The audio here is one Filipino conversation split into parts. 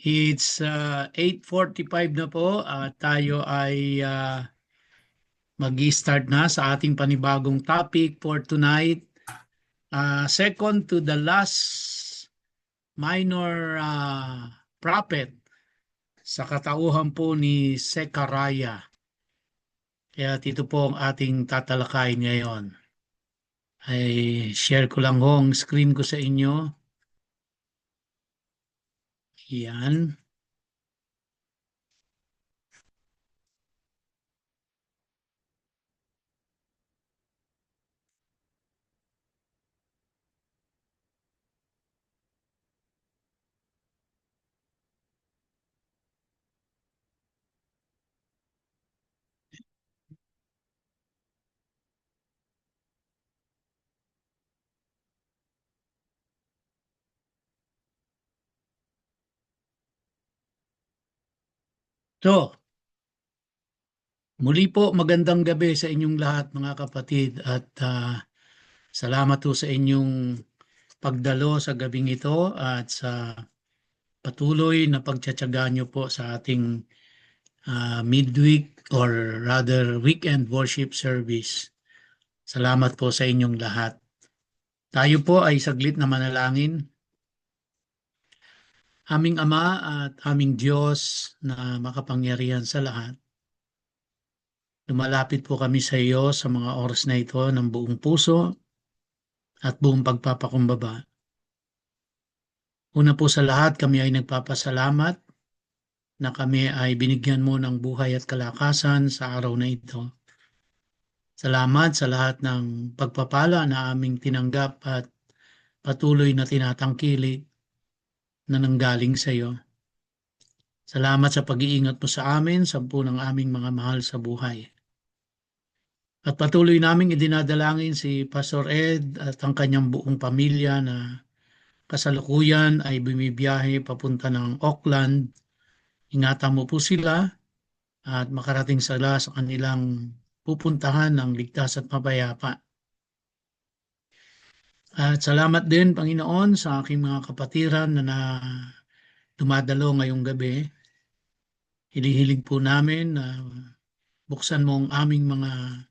It's 8:45 na po at tayo ay mag-start na sa ating panibagong topic for tonight. Second to the last minor prophet sa katauhan po ni Zechariah. Kaya ito po ang ating tatalakayin ngayon. Ay share ko lang ho ang screen ko sa inyo. Yan. So, muli po magandang gabi sa inyong lahat mga kapatid at salamat po sa inyong pagdalo sa gabing ito at sa patuloy na pagtsatsaga nyo po sa ating midweek or rather weekend worship service. Salamat po sa inyong lahat. Tayo po ay saglit na manalangin. Aming Ama at aming Diyos na makapangyarihan sa lahat, lumalapit po kami sa iyo sa mga oras na ito ng buong puso at buong pagpapakumbaba. Una po sa lahat, kami ay nagpapasalamat na kami ay binigyan mo ng buhay at kalakasan sa araw na ito. Salamat sa lahat ng pagpapala na aming tinanggap at patuloy na tinatangkilik na nanggaling sa iyo. Salamat sa pag-iingat mo sa amin, sa ng aming mga mahal sa buhay. At patuloy naming idinadalangin si Pastor Ed at ang kanyang buong pamilya na kasalukuyan ay bumibiyahe papunta ng Auckland. Ingatan mo po sila at makarating sila sa kanilang pupuntahan ng ligtas at mapayapa. At salamat din, Panginoon, sa aking mga kapatiran na dumadalo ngayong gabi. Hilihiling po namin na buksan mo ang aming mga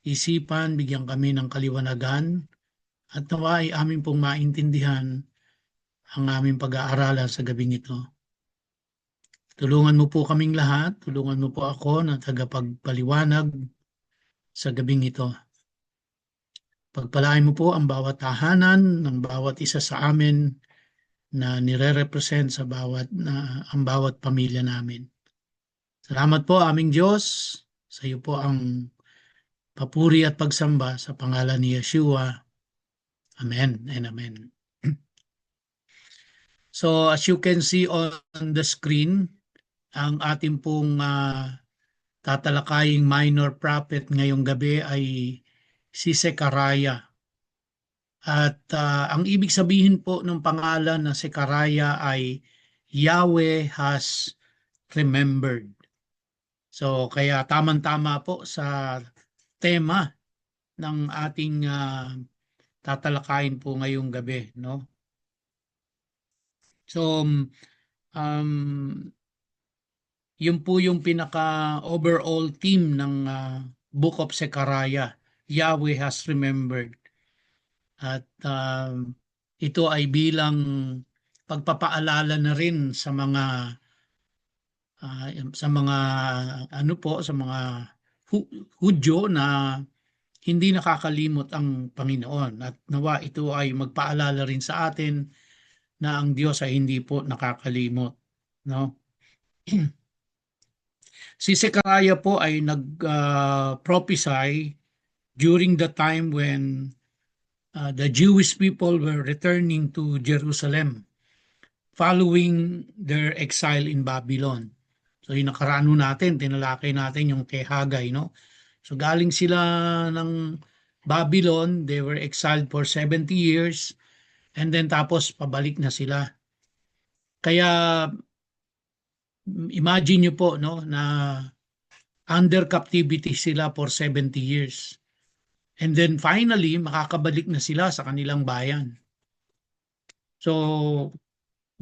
isipan, bigyan kami ng kaliwanagan at nawa ay aming pong maintindihan ang aming pag-aaralan sa gabing ito. Tulungan mo po kaming lahat, tulungan mo po ako na tagapagpaliwanag sa gabing ito. Pagpalain mo po ang bawat tahanan ng bawat isa sa amin na nire-represent sa ang bawat pamilya namin. Salamat po aming Diyos, sa iyo po ang papuri at pagsamba sa pangalan ni Yeshua. Amen and amen. So as you can see on the screen, ang ating pong tatalakaying minor prophet ngayong gabi ay si Zechariah. At ang ibig sabihin po ng pangalan na Zechariah ay Yahweh has remembered. So kaya tamang-tama po sa tema ng ating tatalakayin po ngayong gabi, no? So yun po yung pinaka-overall theme ng Book of Zechariah. Yahweh has remembered. At ito ay bilang pagpapaalala na rin sa mga ano po, sa mga Hudyo na hindi nakakalimot ang Panginoon. At nawa ito ay magpaalala rin sa atin na ang Diyos ay hindi po nakakalimot, no? Si Zechariah po ay nag-prophesy during the time when the Jewish people were returning to Jerusalem following their exile in Babylon. So yung nakaraan natin, tinalakay natin yung kay Haggai, no? So galing sila ng Babylon, they were exiled for 70 years and then tapos pabalik na sila. Kaya imagine nyo po, no, na under captivity sila for 70 years. And then finally, makakabalik na sila sa kanilang bayan. So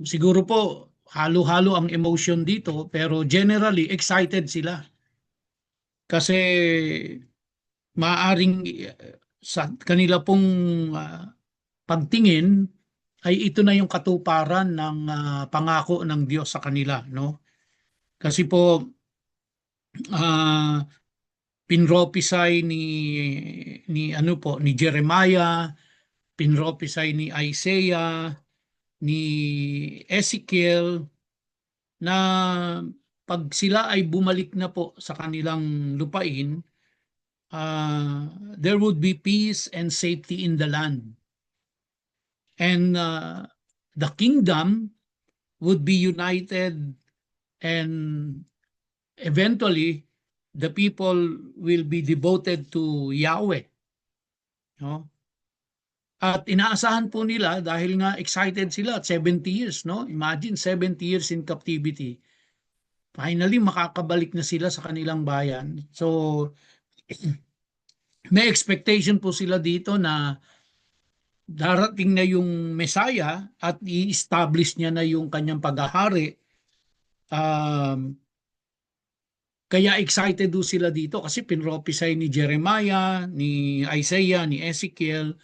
siguro po halo-halo ang emotion dito, pero generally excited sila. Kasi maaring sa kanila pong pagtingin ay ito na yung katuparan ng pangako ng Diyos sa kanila, no? Kasi po ah pinropisay ni ano po ni Jeremiah, pinropisay ni Isaiah, ni Ezekiel na pag sila ay bumalik na po sa kanilang lupain, there would be peace and safety in the land. And the kingdom would be united, and eventually the people will be devoted to Yahweh. No? At inaasahan po nila dahil nga excited sila at 70 years, no? Imagine 70 years in captivity. Finally, makakabalik na sila sa kanilang bayan. So, may expectation po sila dito na darating na yung Messiah at i-establish niya na yung kanyang paghahari. Kaya excited do sila dito kasi pinropisay ni Jeremiah, ni Isaiah, ni Ezekiel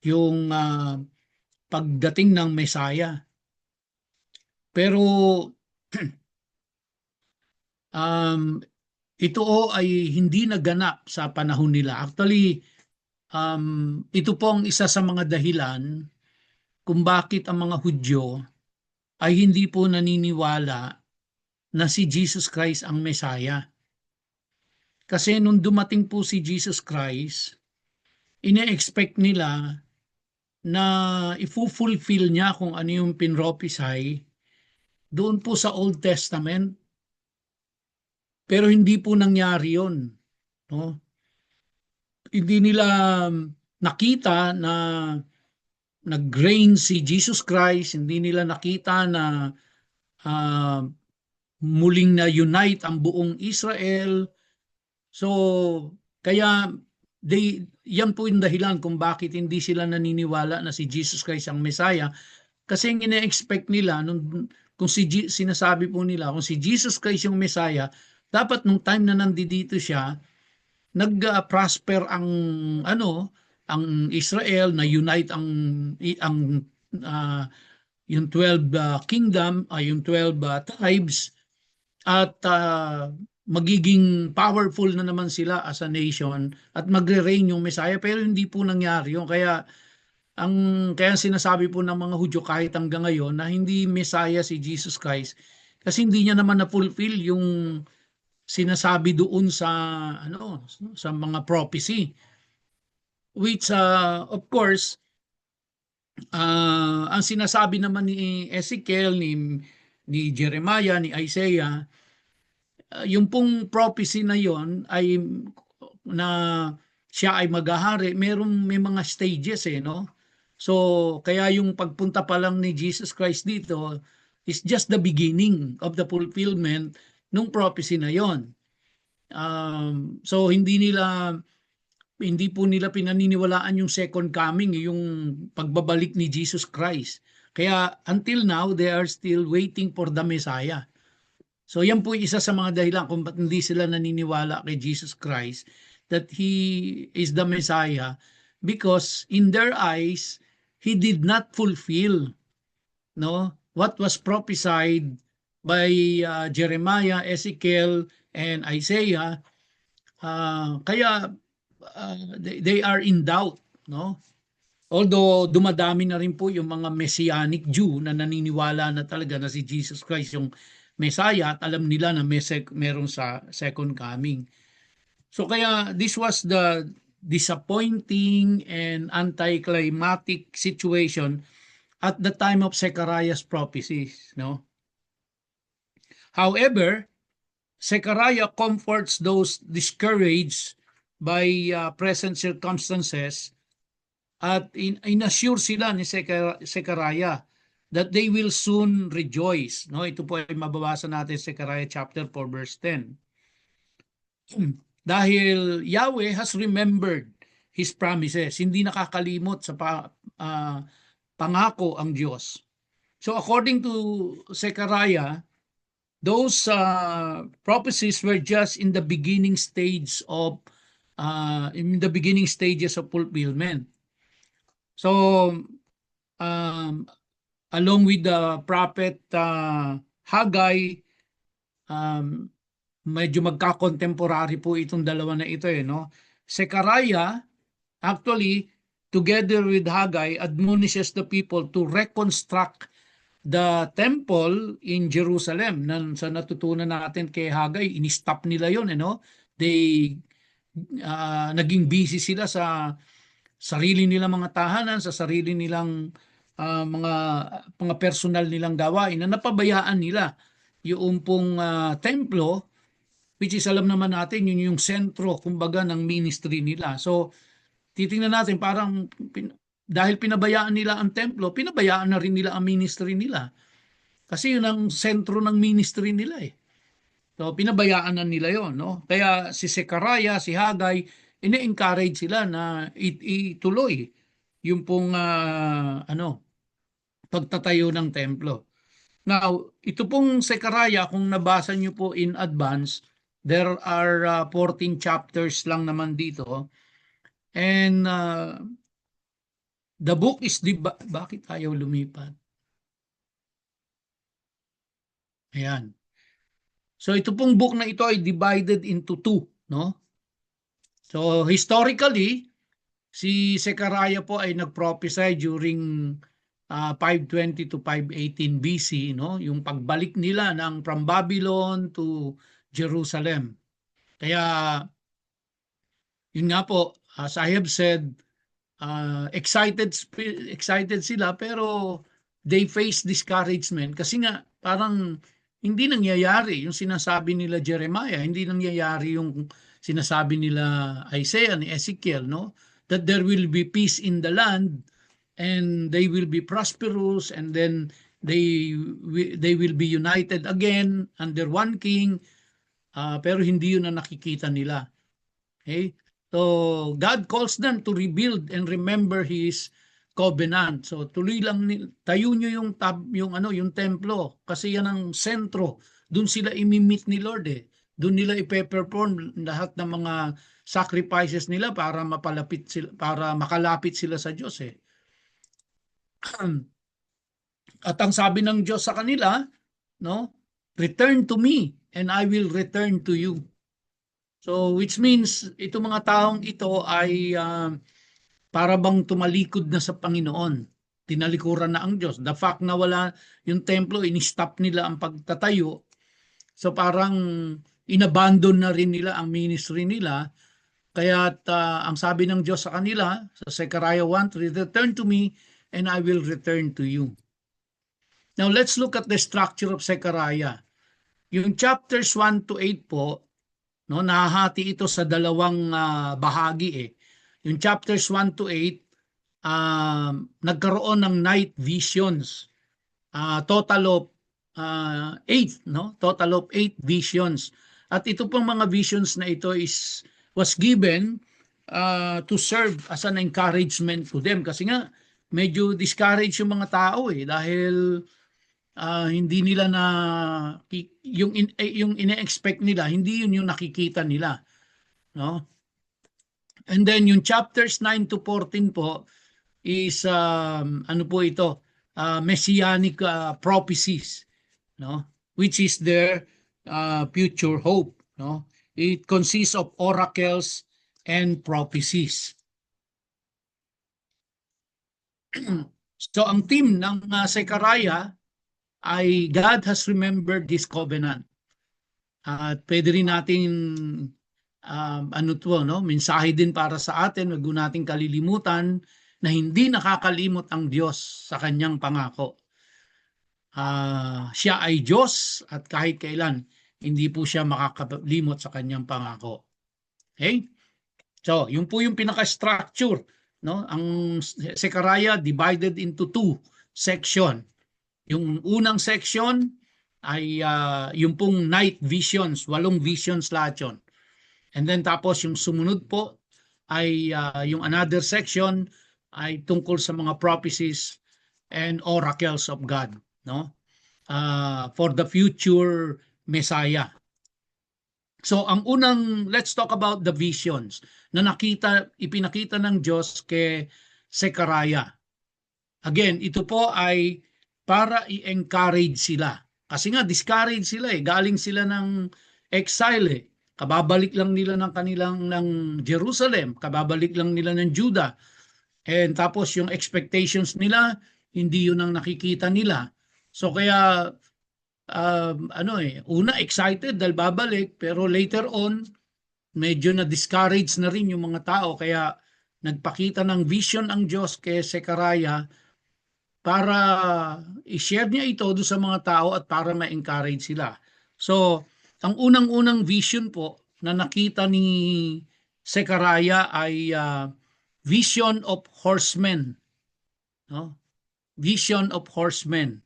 yung pagdating ng Messiah. Pero ito ay hindi naganap sa panahon nila. Actually, ito po ang isa sa mga dahilan kung bakit ang mga Hudyo ay hindi po naniniwala na si Jesus Christ ang Messiah. Kasi nung dumating po si Jesus Christ, ine-expect nila na i-fulfill niya kung ano yung pinropisay doon po sa Old Testament. Pero hindi po nangyari yun. No? Hindi nila nakita na nag-reign si Jesus Christ, hindi nila nakita na muling na unite ang buong Israel. So, kaya yan po yung dahilan kung bakit hindi sila naniniwala na si Jesus Christ ang Messiah. Kasi ang ine-expect nila, kung sinasabi po nila, kung si Jesus Christ yung Messiah, dapat nung time na nandito siya, nag-prosper ang Israel, na unite yung 12 kingdom, yung 12 tribes, at magiging powerful na naman sila as a nation at magre-reign yung Messiah. Pero hindi po nangyari yun. Kaya sinasabi po ng mga Hudyo kahit hanggang ngayon na hindi Messiah si Jesus Christ kasi hindi niya naman na-fulfill yung sinasabi doon sa mga prophecy, which of course ang sinasabi naman ni Ezekiel, ni Jeremiah, ni Isaiah, yung pong prophecy na yon ay na siya ay maghahari, may mga stages no. So kaya yung pagpunta pa lang ni Jesus Christ dito is just the beginning of the fulfillment nung prophecy na yon. So hindi po nila pinaniniwalaan yung second coming, yung pagbabalik ni Jesus Christ. Kaya until now, they are still waiting for the Messiah. So yan po isa sa mga dahilan kung ba't hindi sila naniniwala kay Jesus Christ that He is the Messiah, because in their eyes, He did not fulfill what was prophesied by Jeremiah, Ezekiel, and Isaiah. Kaya they are in doubt, no? Although dumadami na rin po yung mga Messianic Jew na naniniwala na talaga na si Jesus Christ yung Messiah at alam nila na meron sa second coming. So kaya this was the disappointing and anticlimactic situation at the time of Zechariah's prophecies, no? However, Zechariah comforts those discouraged by present circumstances at inassure sila ni Zechariah that they will soon rejoice. No, ito po ay mababasa natin sa Zechariah chapter 4 verse 10. Dahil Yahweh has remembered His promises, hindi nakakalimot sa pangako ang Diyos. So according to Zechariah, those prophecies were just in the beginning stage of in the beginning stages of fulfillment. So um, along with the prophet Haggai, um, medyo magka-contemporary po itong dalawa na ito no. Zechariah actually together with Haggai admonishes the people to reconstruct the temple in Jerusalem. Sa natutunan natin kay Haggai, in-stop nila yon no. They naging busy sila sa sarili nilang mga tahanan, sa sarili nilang mga personal nilang gawain na napabayaan nila yung pong templo, which is alam naman natin yun yung sentro kumbaga ng ministry nila. So titingnan natin parang dahil pinabayaan nila ang templo, pinabayaan na rin nila ang ministry nila. Kasi yun ang sentro ng ministry nila eh. So pinabayaan na nila yon no. Kaya si Zechariah, si Haggai, ine-encourage sila na ituloy yung pong pagtatayo ng templo. Now, ito pong Zechariah, kung nabasa niyo po in advance, there are 14 chapters lang naman dito. And the book is bakit ayaw lumipat? Ayan. So ito pong book na ito ay divided into two, no? So historically, si Zechariah po ay nag-prophesy during 520 to 518 BC, no? Yung pagbalik nila from Babylon to Jerusalem. Kaya yun nga po, as I have said, excited sila pero they face discouragement kasi nga parang hindi nangyayari yung sinasabi nila Jeremiah, hindi nangyayari yung sinasabi nila Isaiah ni Ezekiel, no? That there will be peace in the land and they will be prosperous and then they will be united again under one king, pero hindi yun na nakikita nila. Okay? So God calls them to rebuild and remember His covenant. So tuloy lang tayo nyo yung templo kasi yan ang sentro. Doon sila imimit ni Lord eh. Doon nila ipe-perform lahat ng mga sacrifices nila para makalapit sila sa Diyos eh. At ang sabi ng Diyos sa kanila, no? Return to me and I will return to you. So which means itong mga taong ito ay para bang tumalikod na sa Panginoon. Tinalikuran na ang Diyos. The fact na wala yung templo, in-stop nila ang pagtatayo. So parang inabandon na rin nila ang ministry nila. Kaya ang sabi ng Diyos sa kanila, sa Zechariah 1:3, return to me and I will return to you. Now let's look at the structure of Zechariah. Yung chapters 1 to 8 po, no, nahahati ito sa dalawang bahagi eh. Yung chapters 1 to 8, nagkaroon ng night visions. Total of 8, no? Total of 8 visions. At ito pong mga visions na ito was given to serve as an encouragement to them. Kasi nga, medyo discouraged yung mga tao eh. Dahil hindi nila na yung ine-expect nila, hindi yun yung nakikita nila, no? And then yung chapters 9 to 14 po is ano po ito, messianic prophecies, no? Which is their future hope, no? It consists of oracles and prophecies. So ang theme ng Zechariah ay God has remembered this covenant. At pwede rin natin mensahe din para sa atin, wag nating kalilimutan na hindi nakakalimot ang Diyos sa kanyang pangako. Siya ay Diyos at kahit kailan hindi po siya makakalimot sa kanyang pangako. Okay? So, yun po yung pinaka-structure, no? Ang Zechariah divided into two section. Yung unang section ay yung pong night visions, 8 visions lahat yun. And then tapos yung sumunod po ay yung another section ay tungkol sa mga prophecies and oracles of God. no? For the future Messiah. So ang unang, let's talk about the visions na ipinakita ng Diyos kay Zechariah. Again, ito po ay para i-encourage sila. Kasi nga, discourage sila eh. Galing sila ng exile eh. Kababalik lang nila ng kanilang ng Jerusalem. Kababalik lang nila ng Judah. And tapos yung expectations nila, hindi yun ang nakikita nila. So kaya, una excited dahil babalik, pero later on, medyo na-discourage na rin yung mga tao. Kaya nagpakita ng vision ang Diyos kay Zechariah para i-share niya ito doon sa mga tao at para ma-encourage sila. So, ang unang-unang vision po na nakita ni Zechariah ay vision of horsemen. No? Vision of horsemen.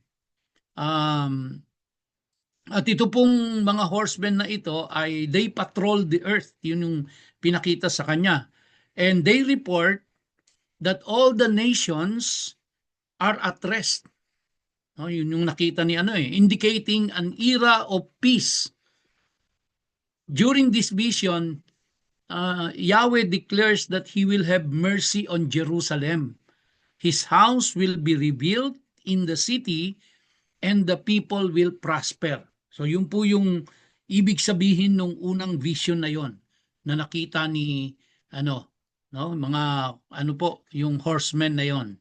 At ito pong mga horsemen na ito ay they patrol the earth. Yun yung pinakita sa kanya. And they report that all the nations are at rest. No, yun yung nakita ni indicating an era of peace. During this vision, Yahweh declares that He will have mercy on Jerusalem. His house will be rebuilt in the city and the people will prosper. So yun po yung ibig sabihin ng unang vision na yon na nakita ni yung horsemen na yon.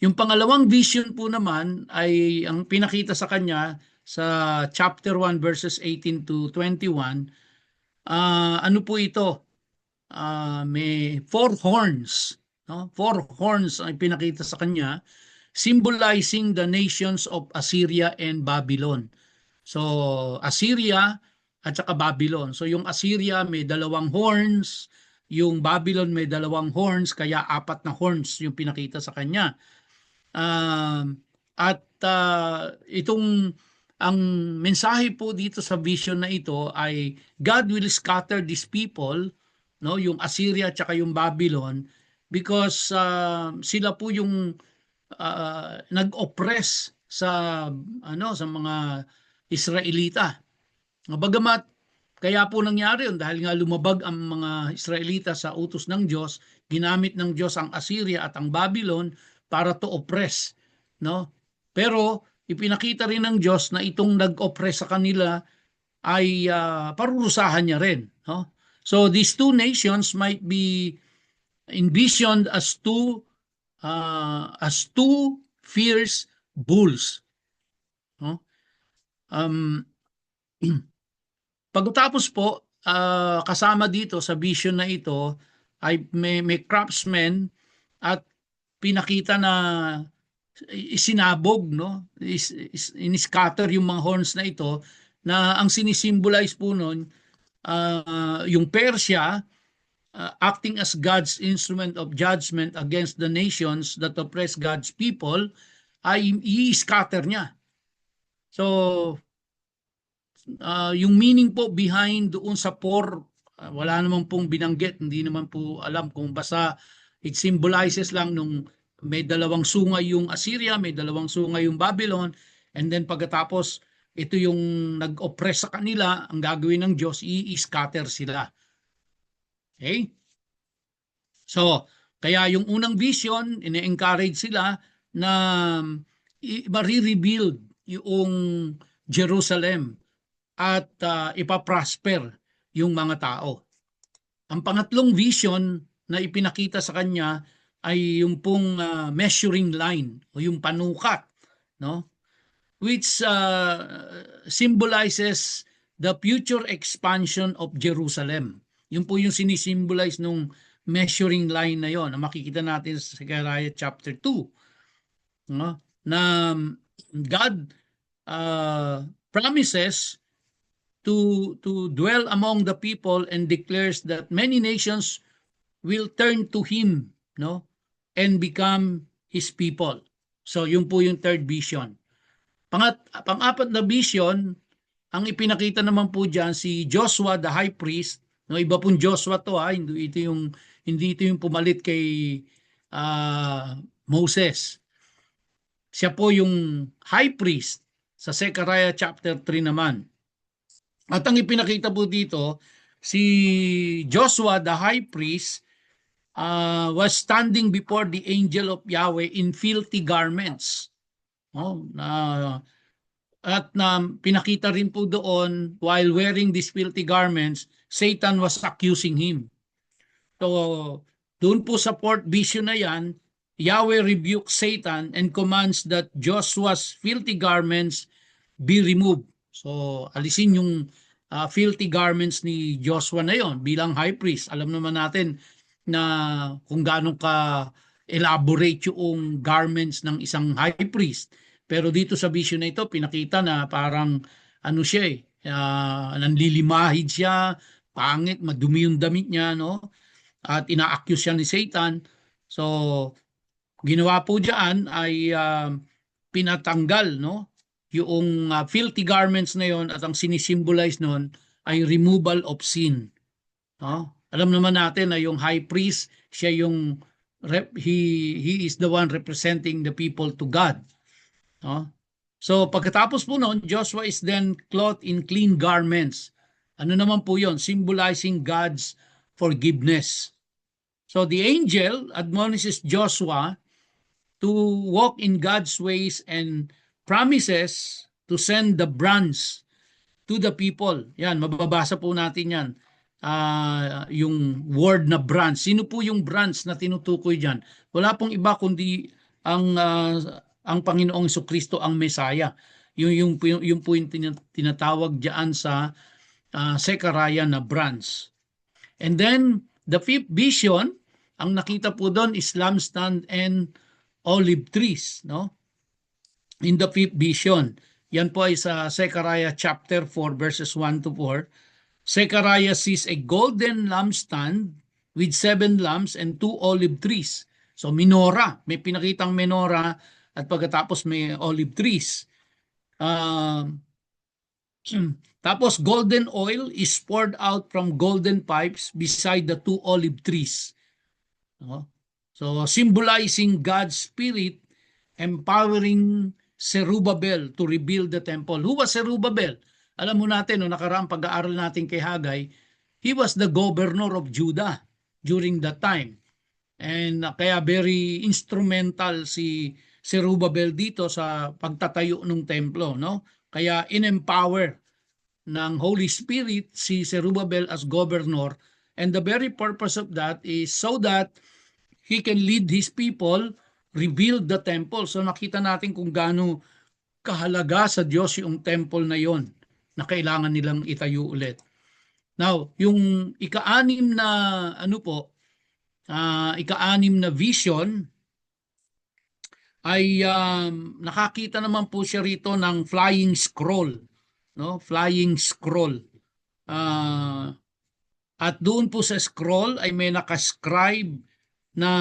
Yung pangalawang vision po naman ay ang pinakita sa kanya sa chapter 1 verses 18 to 21. Ano po ito? May 4 horns. No? 4 horns ang pinakita sa kanya, symbolizing the nations of Assyria and Babylon. So Assyria at saka Babylon. So yung Assyria may 2 horns, yung Babylon may 2 horns, kaya 4 na horns yung pinakita sa kanya. Ang mensahe po dito sa vision na ito ay God will scatter these people, no, yung Assyria at saka yung Babylon, because sila po yung nag-oppress sa mga Israelita. Bagamat kaya po nangyari yun dahil nga lumabag ang mga Israelita sa utos ng Diyos, ginamit ng Diyos ang Assyria at ang Babylon para to oppress, no? Pero ipinakita rin ng Diyos na itong nag-oppress sa kanila ay parurusahan niya rin, no? So these 2 nations might be envisioned as two fierce bulls, no? Pagkatapos po, kasama dito sa vision na ito ay may craftsmen at pinakita na isinabog, no? In-scatter yung mga horns na ito, na ang sinisimbolize po nun, yung Persia, acting as God's instrument of judgment against the nations that oppress God's people, ay i-scatter niya. So, yung meaning po behind doon sa 4, wala naman pong binanggit, hindi naman po alam kung basta it symbolizes lang nung may 2 sungay yung Assyria, may 2 sungay yung Babylon, and then pagkatapos ito yung nag-oppress sa kanila, ang gagawin ng Diyos, i-scatter sila. Okay? So, kaya yung unang vision, ine-encourage sila na i-rebuild yung Jerusalem at ipaprosper yung mga tao. Ang pangatlong vision na ipinakita sa kanya ay yung pong measuring line o yung panukat, no? Which symbolizes the future expansion of Jerusalem. Yun po yung sinisimbolize nung measuring line na yon na makikita natin sa Zechariah chapter 2, no? Na God promises to dwell among the people and declares that many nations will turn to Him, no, and become His people. So yun po yung third vision. Pang-apat na vision, ang ipinakita naman po diyan si Joshua the high priest, no, iba pong Joshua to, hindi ito yung pumalit kay Moses. Siya po yung high priest sa Zechariah chapter 3 naman. At ang ipinakita po dito, si Joshua the high priest was standing before the angel of Yahweh in filthy garments. Oh, at pinakita rin po doon, while wearing these filthy garments, Satan was accusing him. So, doon po sa fourth vision na yan, Yahweh rebukes Satan and commands that Joshua's filthy garments be removed. So, alisin yung filthy garments ni Joshua na yon bilang high priest. Alam naman natin na kung gaano ka elaborate yung garments ng isang high priest. Pero dito sa vision na ito, pinakita na parang ano siya nanlilimahid siya, pangit, madumi yung damit niya, no? At ina-accuse siya ni Satan. So, ginawa po diyan ay pinatanggal, no? Yung filthy garments na yon, at ang sinisimbolize noon ay removal of sin. No? Alam naman natin na yung high priest, siya yung he is the one representing the people to God. No? So pagkatapos po noon, Joshua is then clothed in clean garments. Ano naman po yon? Symbolizing God's forgiveness. So the angel admonishes Joshua to walk in God's ways and promises to send the branch to the people. Yan, mababasa po natin yan. Yung word na branch. Sino po yung branch na tinutukoy dyan? Wala pong iba kundi ang Panginoong Jesucristo ang Mesaya. Yung po yung tinatawag diyan sa Zechariah na branch. And then, the fifth vision, ang nakita po doon is lampstand and olive trees, no? In the fifth vision. Yan po ay sa Zechariah chapter 4 verses 1 to 4. Zechariah sees a golden lampstand with 7 lamps and 2 olive trees. So menorah, may pinakitang menorah at pagkatapos may olive trees. Tapos golden oil is poured out from golden pipes beside the 2 olive trees. So symbolizing God's Spirit empowering Zerubbabel to rebuild the temple. Who was Zerubbabel? Alam mo natin, nakaraang pag-aaral natin kay Haggai, he was the governor of Judah during that time. And kaya very instrumental si Zerubbabel dito sa pagtatayo ng templo, no? Kaya in-empower ng Holy Spirit si Zerubbabel as governor, and the very purpose of that is so that he can lead his people rebuild the temple. So nakita natin kung gaano kahalaga sa Diyos yung temple na yon na kailangan nilang itayo ulit. Now, yung ika-anim na ika-anim na vision ay nakakita naman po siya rito ng flying scroll, no? Flying scroll. At doon po sa scroll ay may nakascribe na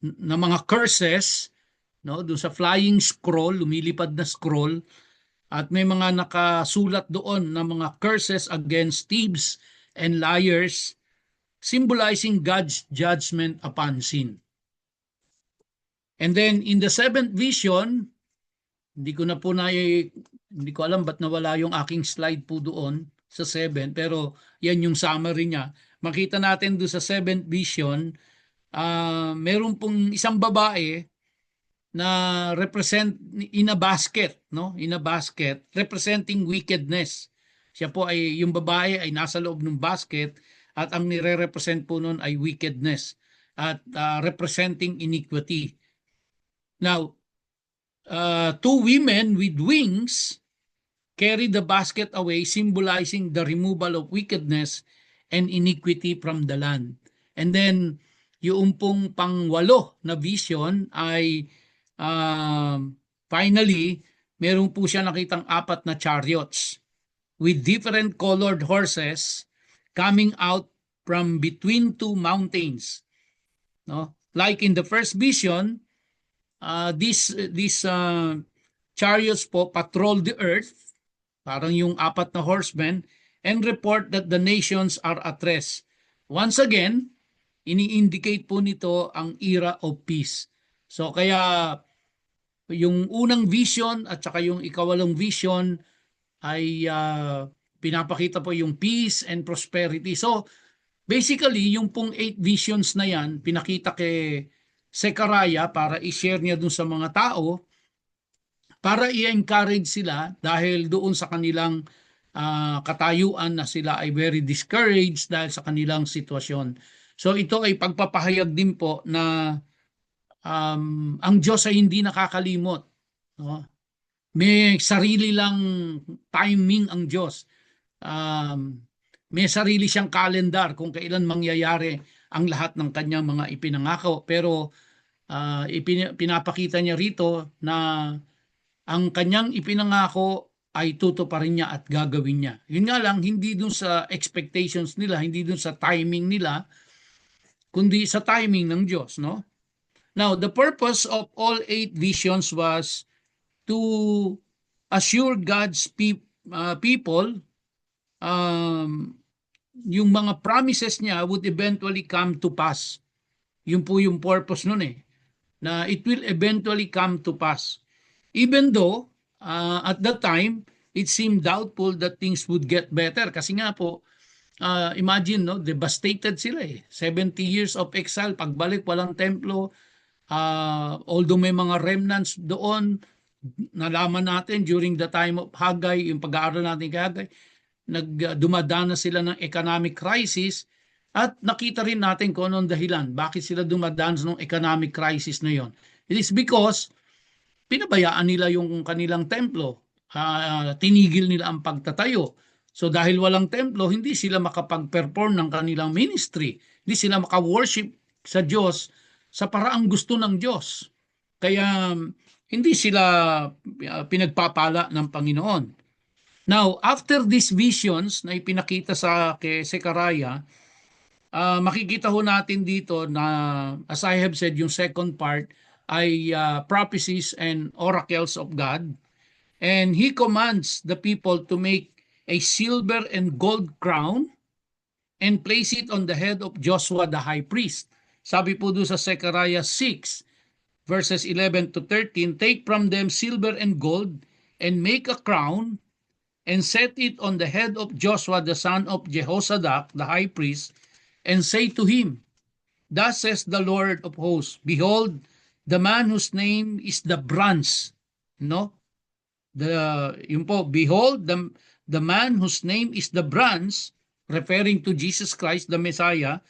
na mga curses, no? Doon sa flying scroll, lumilipad na scroll, at may mga nakasulat doon na mga curses against thieves and liars, symbolizing God's judgment upon sin. And then in the seventh vision, hindi ko alam ba't nawala yung aking slide po doon sa 7, pero yan yung summary niya. Makita natin doon sa seventh vision, meron pong isang babae na represent in a basket, no? In a basket representing wickedness. Siya po ay yung babae ay nasa loob ng basket at ang nire-represent po noon ay wickedness at representing iniquity. Now, 2 women with wings carry the basket away, symbolizing the removal of wickedness and iniquity from the land. And then yung pong pang-8 na vision ay finally, meron po siya nakitang 4 na chariots with different colored horses coming out from between 2 mountains. No? Like in the first vision, these chariots po patrol the earth, parang yung 4 na horsemen, and report that the nations are at rest. Once again, ini-indicate po nito ang era of peace. So kaya yung unang vision at saka yung ikawalong vision ay pinapakita po yung peace and prosperity. So basically, yung pong 8 visions na yan, pinakita kay Zechariah para i-share niya dun sa mga tao, para i-encourage sila dahil doon sa kanilang katayuan na sila ay very discouraged dahil sa kanilang sitwasyon. So ito ay pagpapahayag din po na ang Diyos ay hindi nakakalimot. No? May sarili lang timing ang Diyos. May sarili siyang kalendar kung kailan mangyayari ang lahat ng kanyang mga ipinangako. Pero pinapakita niya rito na ang kanyang ipinangako ay tutuparin niya at gagawin niya. Yun nga lang, hindi dun sa expectations nila, hindi dun sa timing nila, kundi sa timing ng Diyos, no? Now, the purpose of all 8 visions was to assure God's people yung mga promises niya would eventually come to pass. Yun po yung purpose nun na it will eventually come to pass. Even though at that time, it seemed doubtful that things would get better. Kasi nga po, imagine, no, devastated sila 70 years of exile, pagbalik, walang templo. Although may mga remnants doon, nalaman natin during the time of Haggai, yung pag-aaral natin kay Haggai, dumadana sila ng economic crisis at nakita rin natin kung anong dahilan. Bakit sila dumadanas ng economic crisis na yon? It is because pinabayaan nila yung kanilang templo. Tinigil nila ang pagtatayo. So dahil walang templo, hindi sila makapag-perform ng kanilang ministry. Hindi sila maka-worship sa Diyos sa paraang gusto ng Diyos. Kaya hindi sila pinagpapala ng Panginoon. Now, after these visions na ipinakita sa kay Zechariah, makikita ho natin dito na, as I have said, yung second part ay prophecies and oracles of God. And He commands the people to make a silver and gold crown and place it on the head of Joshua the high priest. Sabi po doon sa Zechariah 6, verses 11 to 13, take from them silver and gold and make a crown and set it on the head of Joshua the son of Jehozadak the high priest, and say to him, thus says the Lord of hosts, behold, the man whose name is the bronze, no? Behold, the man whose name is the bronze, referring to Jesus Christ, the Messiah,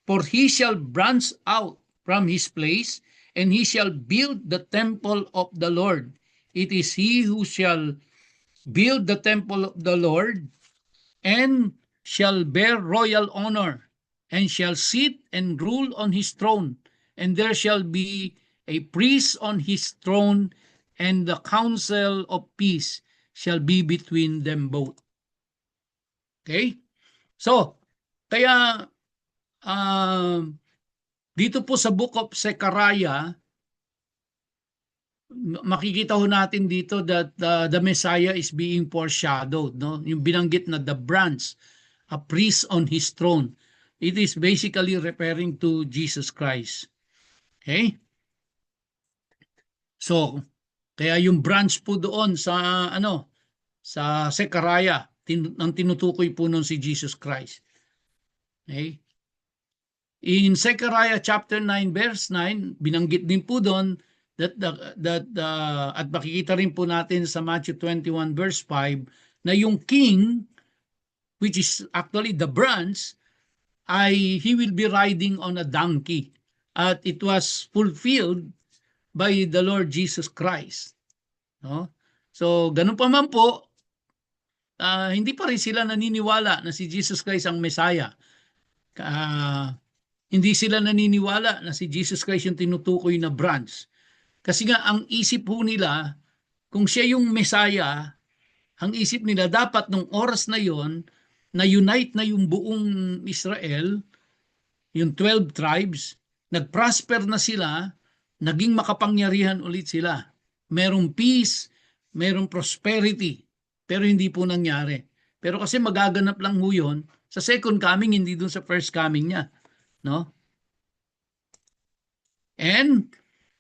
for he shall branch out from his place, and he shall build the temple of the Lord. It is he who shall build the temple of the Lord, and shall bear royal honor, and shall sit and rule on his throne, and there shall be a priest on his throne, and the counsel of peace shall be between them both. Okay? So, kaya dito po sa book of Zechariah, makikita ho natin dito that the Messiah is being foreshadowed, no? Yung binanggit na the branch, a priest on his throne. It is basically referring to Jesus Christ. Okay? So, kaya yung branch po doon sa sa Zechariah, ang tinutukoy po nun si Jesus Christ. Okay? In Zechariah chapter 9 verse 9, binanggit din po doon at makikita rin po natin sa Matthew 21 verse 5 na yung king, which is actually the branch, he will be riding on a donkey. At it was fulfilled by the Lord Jesus Christ. No? So, ganun pa man po, hindi pa rin sila naniniwala na si Jesus Christ ang Messiah. Hindi sila naniniwala na si Jesus Christ yung tinutukoy na branch. Kasi nga, ang isip po nila, kung siya yung Messiah, ang isip nila, dapat nung oras na yon na-unite na yung buong Israel, yung 12 tribes, nag-prosper na sila, naging makapangyarihan ulit sila. Merong peace, merong prosperity, pero hindi po nangyari. Pero kasi magaganap lang ho yun sa second coming, hindi dun sa first coming niya. No? And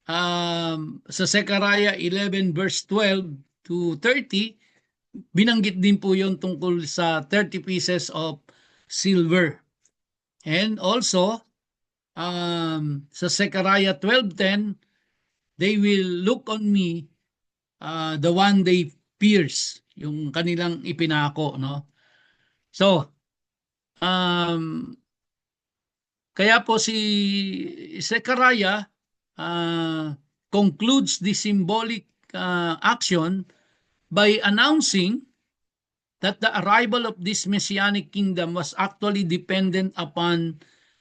sa Zechariah 11 verse 12 to 30, binanggit din po yon tungkol sa 30 pieces of silver. And also, sa Zechariah 12:10, they will look on me, the one they pierce, yung kanilang ipinako, no? So, kaya po si Zechariah concludes the symbolic action by announcing that the arrival of this messianic kingdom was actually dependent upon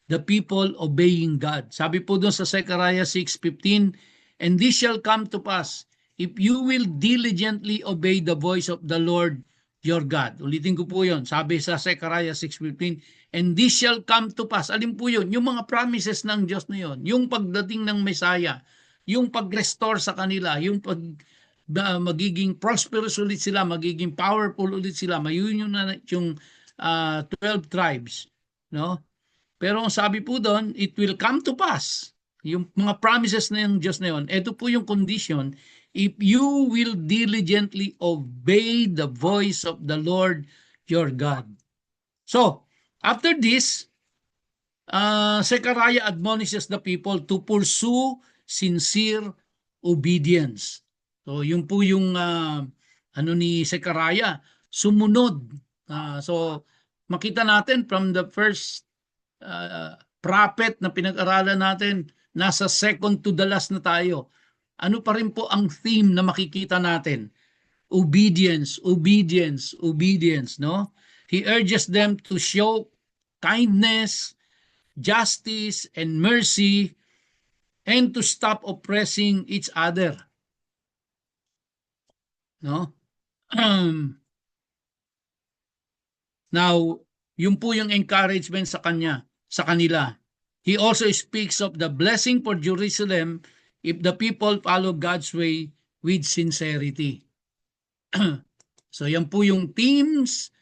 the people obeying God. Sabi po doon sa Zechariah 6:15, and this shall come to pass if you will diligently obey the voice of the Lord your God. Ulitin ko po yun. Sabi sa Zechariah 6:15, and this shall come to pass. Alin po yun? Yung mga promises ng Diyos na yun. Yung pagdating ng Messiah, yung pag-restore sa kanila, yung magiging prosperous ulit sila, magiging powerful ulit sila, mayunion na yung 12 tribes, no? Pero ang sabi po doon, it will come to pass. Yung mga promises na yung Diyos na yun, ito po yung condition, if you will diligently obey the voice of the Lord your God. So, after this, Zechariah admonishes the people to pursue sincere obedience. So, yun po yung ni Zechariah, sumunod. So, makita natin from the first prophet na pinag-aralan natin, nasa second to the last na tayo. Ano pa rin po ang theme na makikita natin? Obedience, obedience, obedience, no? He urges them to show kindness, justice, and mercy, and to stop oppressing each other. No? Now, yun po yung encouragement sa kanila. He also speaks of the blessing for Jerusalem if the people follow God's way with sincerity. So yan po yung themes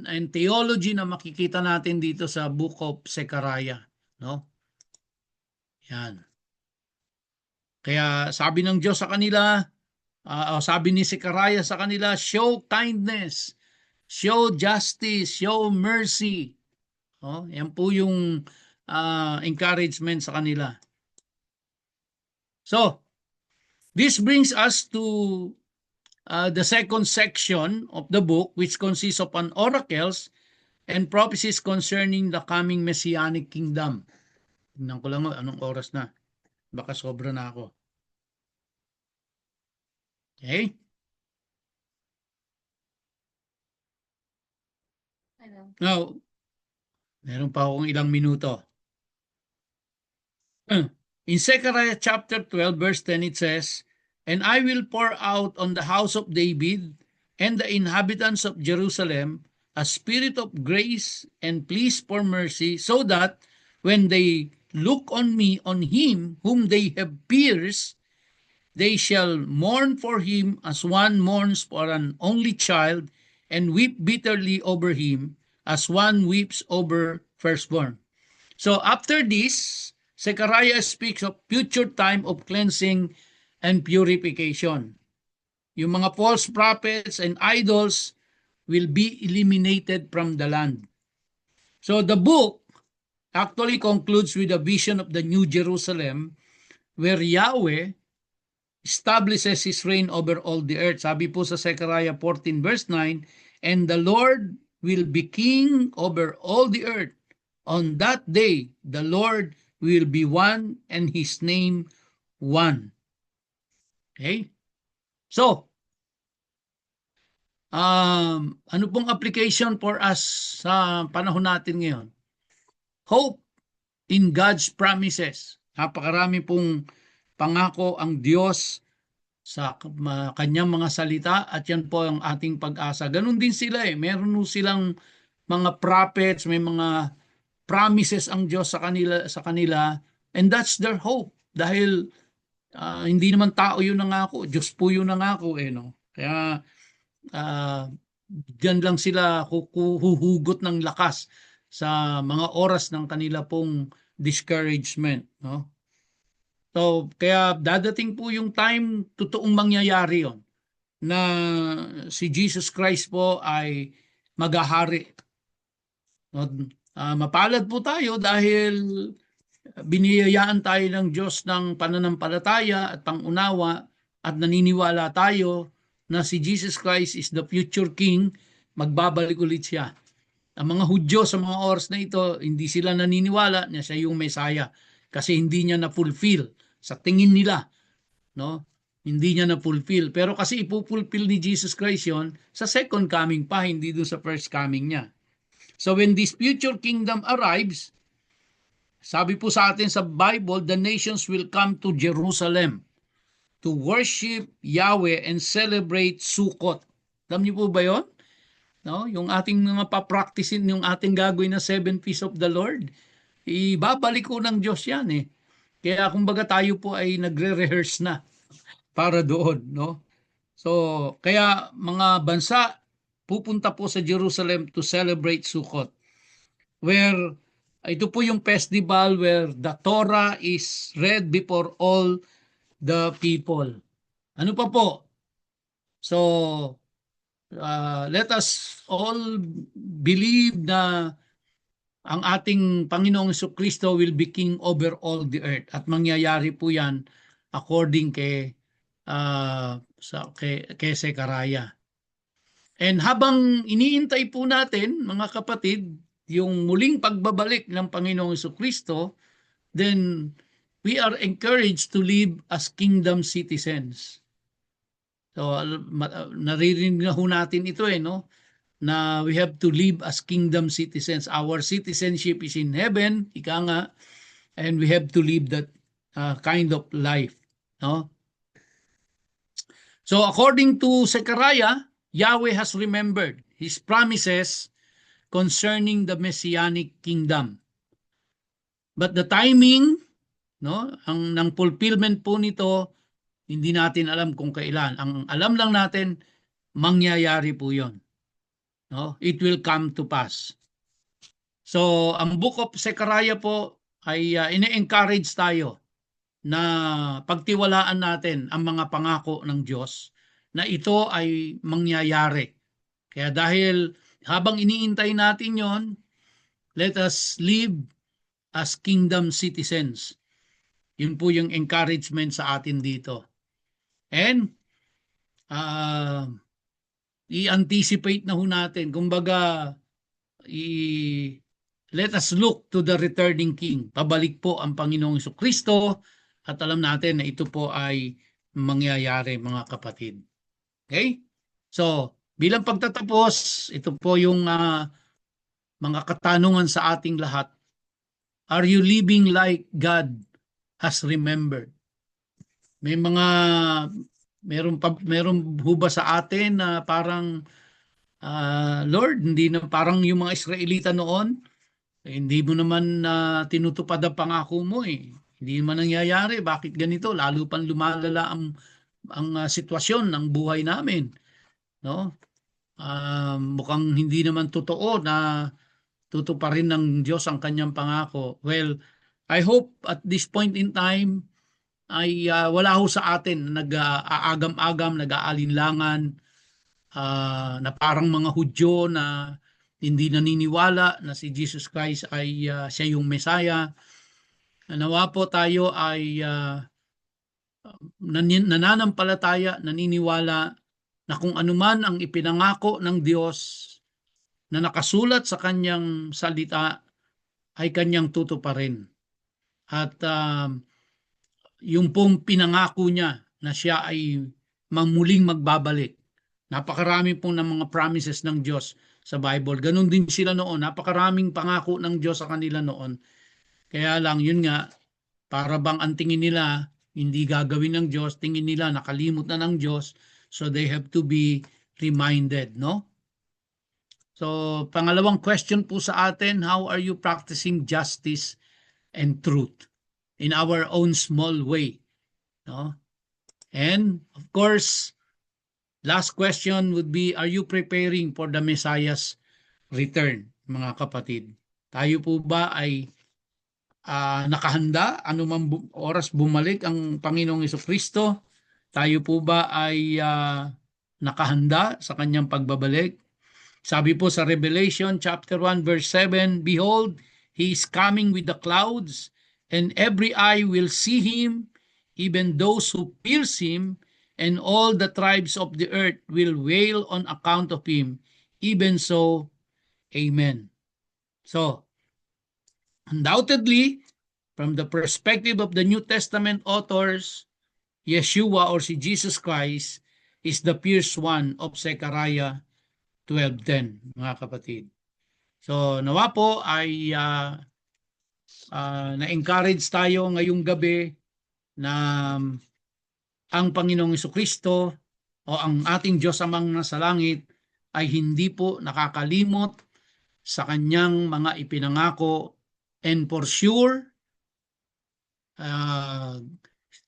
and theology na makikita natin dito sa Book of Zechariah, no? Yan. Kaya sabi ng Diyos sa kanila, sabi ni Zechariah sa kanila, show kindness, show justice, show mercy. Yan po yung encouragement sa kanila. So, this brings us to the second section of the book, which consists of an oracles and prophecies concerning the coming messianic kingdom. Tingnan ko lang anong oras na. Baka sobra na ako. Okay? Now, meron pa akong ilang minuto. In Zechariah chapter 12, verse 10, it says, and I will pour out on the house of David and the inhabitants of Jerusalem a spirit of grace and pleas for mercy, so that when they look on me, on him whom they have pierced, they shall mourn for him as one mourns for an only child, and weep bitterly over him as one weeps over firstborn. So after this, Zechariah speaks of future time of cleansing and purification. Yung mga false prophets and idols will be eliminated from the land. So the book actually concludes with a vision of the New Jerusalem where Yahweh establishes His reign over all the earth. Sabi po sa Zechariah 14 verse 9, and the Lord will be king over all the earth. On that day, the Lord will be one and His name one. Okay? So, ano pong application for us sa panahon natin ngayon? Hope in God's promises. Napakarami pong pangako ang Diyos sa kanyang mga salita at yan po ang ating pag-asa. Ganun din sila Meron silang mga prophets, may mga promises ang Diyos sa kanila and that's their hope. Dahil hindi naman tao yun nangako, Diyos po yun nangako no. Kaya diyan lang sila huhugot ng lakas sa mga oras ng kanila pong discouragement, no? So, kaya dadating po yung time, totoong mangyayari yon na si Jesus Christ po ay maghahari. No? Mapalad po tayo dahil biniyayaan tayo ng Diyos ng pananampalataya at pangunawa at naniniwala tayo na si Jesus Christ is the future King, magbabalik ulit siya. Ang mga Hudyo sa mga oras na ito, hindi sila naniniwala na siya yung Messiah kasi hindi niya na-fulfill sa tingin nila, no? Hindi niya na-fulfill. Pero kasi ipupulfill ni Jesus Christ yon sa second coming pa, hindi doon sa first coming niya. So when this future kingdom arrives, sabi po sa atin sa Bible, the nations will come to Jerusalem to worship Yahweh and celebrate Sukkot. Alam niyo po ba yon? No? Yung ating mga papraktisin, yung ating gagawin na 7 feasts of the Lord, ibabalik ko ng Diyos yan eh. Kaya kumbaga tayo po ay nagre-rehearse na para doon, no? So, kaya mga bansa pupunta po sa Jerusalem to celebrate Sukkot, where ito po yung festival where the Torah is read before all the people. Ano pa po? So, let us all believe na ang ating Panginoong Jesucristo will be king over all the earth at mangyayari po yan according kay Sekaraya. And habang iniintay po natin, mga kapatid, yung muling pagbabalik ng Panginoong Jesucristo, then we are encouraged to live as kingdom citizens. So, naririnig na ho natin ito no? Na we have to live as kingdom citizens. Our citizenship is in heaven, ika nga, and we have to live that kind of life. No? So, according to Zechariah, Yahweh has remembered His promises concerning the Messianic kingdom. But the timing, no, ng fulfillment po nito, hindi natin alam kung kailan. Ang alam lang natin, mangyayari po yon. No? It will come to pass. So, ang book of Zechariah po ay ine-encourage tayo na pagtiwalaan natin ang mga pangako ng Diyos na ito ay mangyayari. Kaya dahil habang iniintay natin yon, let us live as kingdom citizens. Yun po yung encouragement sa atin dito. And i-anticipate na ho natin. Kumbaga, let us look to the returning King. Pabalik po ang Panginoong Jesucristo at alam natin na ito po ay mangyayari, mga kapatid. Okay? So, bilang pagtatapos, ito po yung mga katanungan sa ating lahat. Are you living like God has remembered? Meron ho ba sa atin na parang Lord, hindi na parang yung mga Israelita noon, hindi mo naman tinutupad ang pangako mo eh. Hindi naman nangyayari. Bakit ganito? Lalo pang lumalala ang sitwasyon ng buhay namin. No? Mukhang hindi naman totoo na tutuparin ng Diyos ang kanyang pangako. Well, I hope at this point in time ay wala ho sa atin nag-aagam-agam, nag-aalinlangan, na parang mga Hudyo na hindi naniniwala na si Jesus Christ ay siya yung Messiah. Nawa po tayo ay nananampalataya, naniniwala na kung anuman ang ipinangako ng Diyos na nakasulat sa kanyang salita ay kanyang tutuparin. At yung pong pinangako niya na siya ay muling magbabalik. Napakarami pong ng mga promises ng Diyos sa Bible. Ganon din sila noon. Napakaraming pangako ng Diyos sa kanila noon. Kaya lang, yun nga, para bang ang tingin nila, hindi gagawin ng Diyos, tingin nila nakalimot na ng Diyos, so they have to be reminded, no? So, pangalawang question po sa atin, how are you practicing justice and truth in our own small way? No? And, of course, last question would be, are you preparing for the Messiah's return, mga kapatid? Tayo po ba ay nakahanda anumang oras bumalik ang Panginoong Kristo? Tayo po ba ay nakahanda sa kanyang pagbabalik? Sabi po sa Revelation chapter 1 verse 7, "Behold, he is coming with the clouds, and every eye will see him, even those who pierce him, and all the tribes of the earth will wail on account of him. Even so, Amen." So, undoubtedly, from the perspective of the New Testament authors, Yeshua or si Jesus Christ is the fierce one of Zechariah 12:10, mga kapatid. So, nawa po ay na-encourage tayo ngayong gabi na ang Panginoong Kristo o ang ating Diyos Amang nasa langit ay hindi po nakakalimot sa kanyang mga ipinangako, and for sure,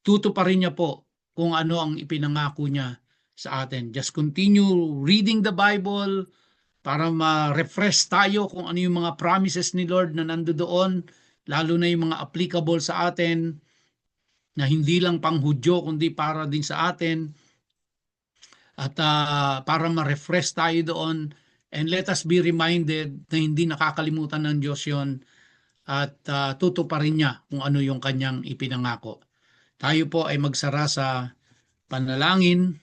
tutuparin niya po kung ano ang ipinangako niya sa atin. Just continue reading the Bible para ma-refresh tayo kung ano yung mga promises ni Lord na nandoon, lalo na yung mga applicable sa atin na hindi lang pang Hudyo kundi para din sa atin, at para ma-refresh tayo doon, and let us be reminded na hindi nakakalimutan ng Diyos yon, at tutuparin niya kung ano yung kanyang ipinangako. Tayo po ay magsara sa panalangin.